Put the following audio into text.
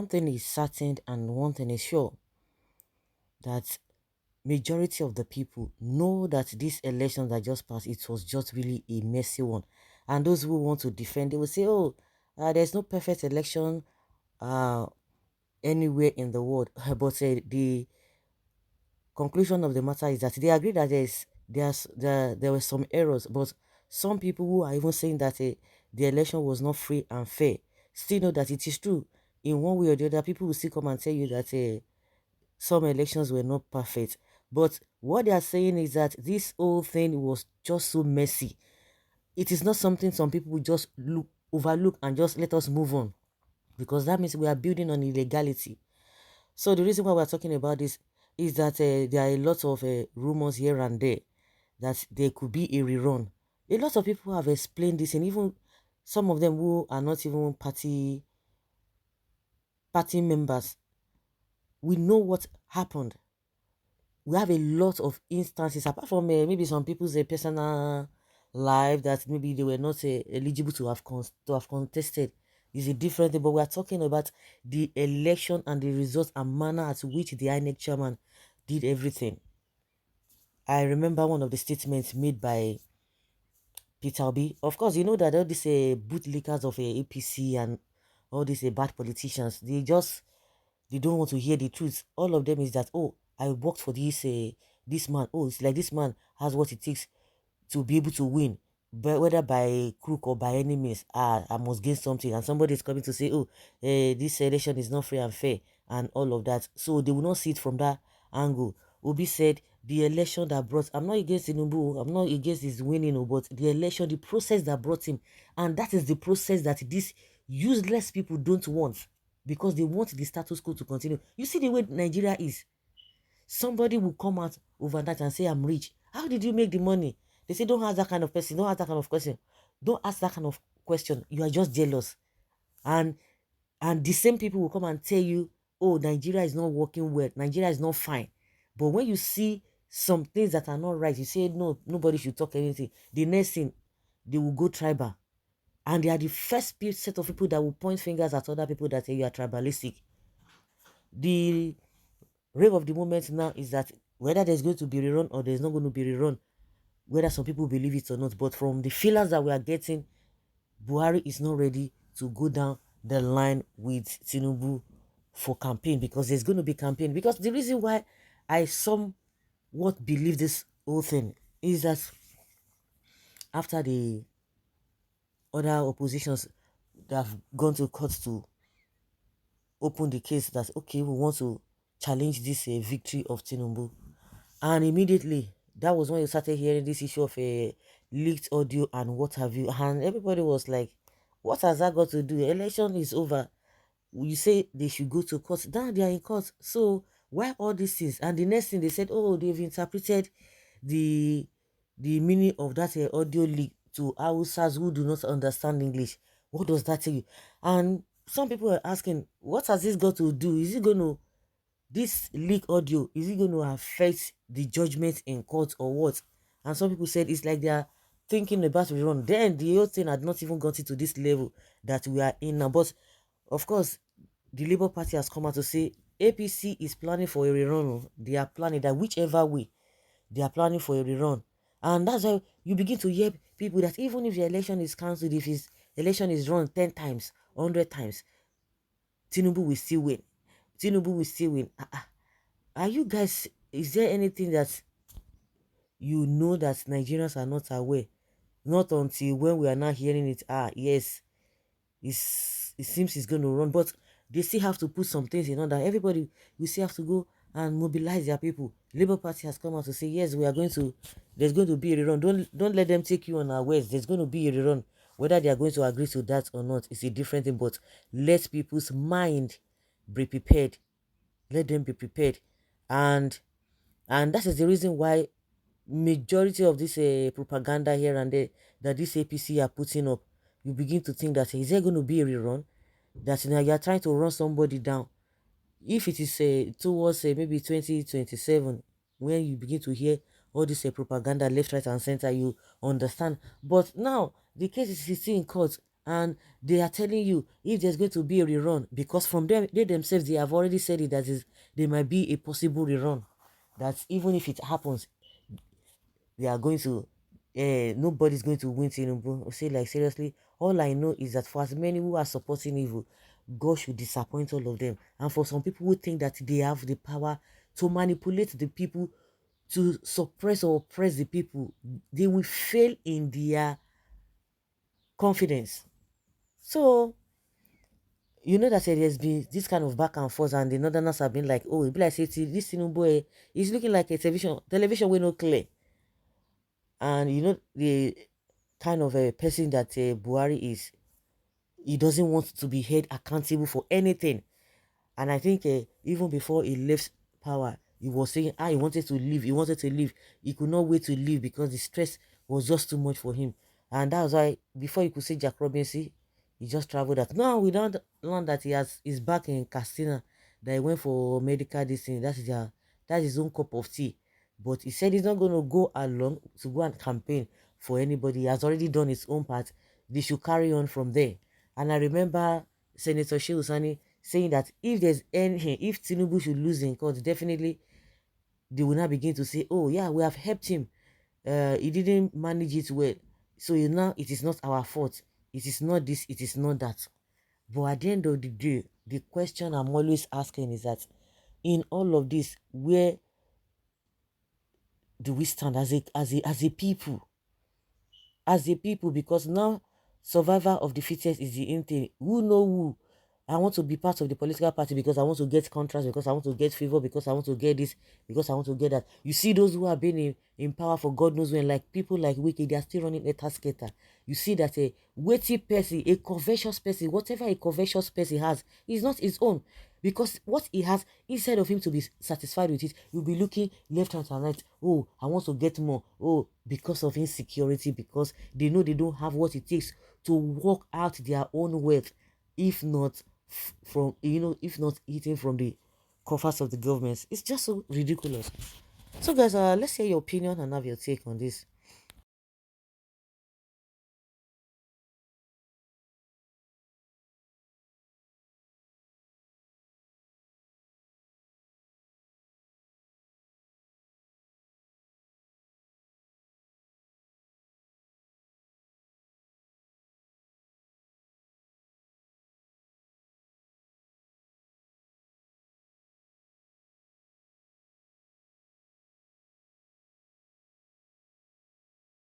one thing is certain and one thing is sure, that majority of the people know that this election that just passed, it was just really a messy one. And those who want to defend, they will say, oh, there's no perfect election uh, anywhere in the world. But the conclusion of the matter is that they agree that there were some errors, but some people who are even saying that the election was not free and fair still know that it is true. In one way or the other, people will still come and tell you that some elections were not perfect. But what they are saying is that this whole thing was just so messy. It is not something some people will just overlook and just let us move on, because that means we are building on illegality. So the reason why we're talking about this is that there are a lot of rumors here and there that there could be a rerun. A lot of people have explained this, and even some of them who are not even party members, we know what happened. We have a lot of instances, apart from maybe some people's personal life, that maybe they were not eligible to have contested. Is a different thing, but we are talking about the election and the results and manner at which the INEC chairman did everything. I remember one of the statements made by Peter Obi. Of course, you know that all these bootlickers of APC and all these bad politicians, they don't want to hear the truth. All of them is that, oh, I worked for this man. Oh, it's like this man has what it takes to be able to win, but whether by crook or by any means, I must gain something. And somebody is coming to say, oh, this election is not free and fair, and all of that. So they will not see it from that angle. Obi said the election that brought, I'm not against Tinubu, I'm not against his winning, but the election, the process that brought him, and that is the process that these useless people don't want, because they want the status quo to continue. You see the way Nigeria is. Somebody will come out overnight and say, I'm rich. How did you make the money? They say, don't ask that kind of person. Don't ask that kind of question. Don't ask that kind of question. You are just jealous. And the same people will come and tell you, oh, Nigeria is not working well. Nigeria is not fine. But when you see some things that are not right, you say, no, nobody should talk anything. The next thing, they will go tribal. And they are the first set of people that will point fingers at other people that say you are tribalistic. The rave of the moment now is that whether there's going to be rerun or there's not going to be rerun, whether some people believe it or not, but from the feelers that we are getting, Buhari is not ready to go down the line with Tinubu for campaign, because there's going to be campaign. Because the reason why I somewhat believe this whole thing is that after the other oppositions that have gone to court to open the case that, okay, we want to challenge this victory of Tinubu, and immediately that was when you started hearing this issue of a leaked audio and what have you, and everybody was like, what has that got to do? Election is over. You say they should go to court, now they are in court, so why all these things? And the next thing they said, oh, they've interpreted the meaning of that audio leak to Hausas who do not understand English. What does that tell you? And some people are asking, what has this got to do? Is it going to, this leak audio, is it going to affect the judgment in court or what? And some people said it's like they are thinking about rerun. Then the whole thing had not even gotten to this level that we are in now. But of course, the Labour Party has come out to say APC is planning for a rerun. They are planning that whichever way, they are planning for a rerun. And that's why you begin to hear people that even if the election is cancelled, if his election is run 10 times, 100 times, Tinubu will still win. Tinubu will still win. Are you guys, is there anything that you know that Nigerians are not aware? Not until when we are now hearing it, yes, it seems it's going to run, but they still have to put some things in order. Everybody will still have to go and mobilize their people. Labour Party has come out to say, yes, we are going to, there's going to be a rerun. Don't let them take you on our words. There's going to be a rerun. Whether they are going to agree to that or not is a different thing, but let people's mind be prepared. Let them be prepared. And that is the reason why majority of this propaganda here and there that this APC are putting up, you begin to think that is there going to be a rerun? That you are trying to run somebody down. If it is towards maybe 2027, when you begin to hear all this propaganda left, right, and center, you understand. But now the case is still in court, and they are telling you if there's going to be a rerun, because from them, they themselves, they have already said it, that is, there might be a possible rerun, that even if it happens, they are going to, nobody's going to win Tinubu. Say, like, seriously, all I know is that for as many who are supporting evil, God should disappoint all of them. And for some people who think that they have the power to manipulate the people, to suppress or oppress the people, they will fail in their confidence. So, you know that there's been this kind of back and forth, and the northerners have been like, oh, it be like, say, this Tinubu is looking like a television will not clear. And you know, the kind of a person that Buhari is, he doesn't want to be held accountable for anything. And I think even before he left power, he was saying, he wanted to leave. He wanted to leave. He could not wait to leave because the stress was just too much for him. And that was why, before you could say Jack Robinson, he just traveled out. Now we don't learn that he's back in Castina, that he went for medical this thing. That's his own cup of tea. But he said he's not going to go along to go and campaign for anybody. He has already done his own part. They should carry on from there. And I remember Senator Shehu Sani saying that if Tinubu should lose in court, definitely they will now begin to say, oh yeah, we have helped him. He didn't manage it well. So now it is not our fault. It is not this, it is not that. But at the end of the day, the question I'm always asking is that in all of this, where do we stand as a people? As a people, because now survivor of the fittest is the in thing. Who know who? I want to be part of the political party because I want to get contracts, because I want to get favor, because I want to get this, because I want to get that. You see those who have been in power for God knows when, like people like Wiki, they are still running a tasketer. You see that a weighty person, a covetous person, whatever a covetous person has, is not his own. Because what he has, instead of him to be satisfied with it, you'll be looking left and right. Oh, I want to get more. Oh, because of insecurity, because they know they don't have what it takes to work out their own wealth, if not from, if not eating from the coffers of the governments. It's just so ridiculous. So guys, let's hear your opinion and have your take on this.